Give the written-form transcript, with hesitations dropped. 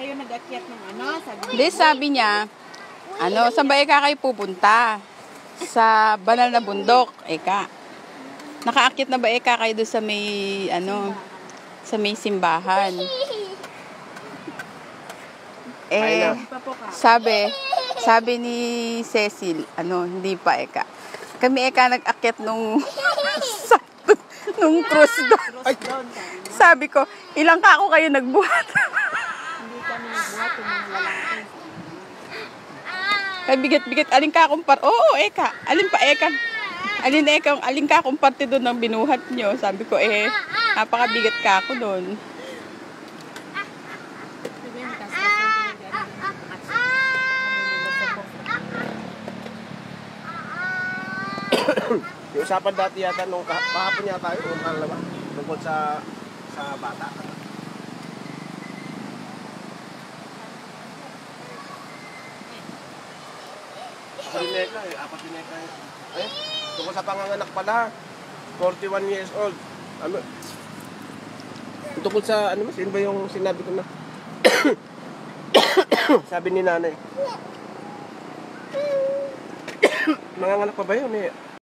kayo nag-akyat ng ano? Hindi, sabi niya, saan ba eka kayo pupunta? Sa banal na bundok, eka. Nakaakyat na ba eka kayo doon sa may, sa may simbahan? Sabi ni Cecil, hindi pa eka. Kami eka nag-akyat nung cross doon. Sabi ko, ilang kako kayo nagbuhat? Hindi kami nagbuhat yung mga lalaki. Kay bigat-bigat, alin ka akong Oo, eka. Alin pa eka? Alin ka akong parte doon ng binuhat nyo? Sabi ko, napakabigat ka ako doon. Yung usapan dati yata nung kahapon yata yung kalawa tungkol sa bata. Apat dineka tungkol sa panganganak pala. 41 years old. Tungkol sa sino ba yung sinabi ko na? Sabi ni nanay. Manganganak pa ba yun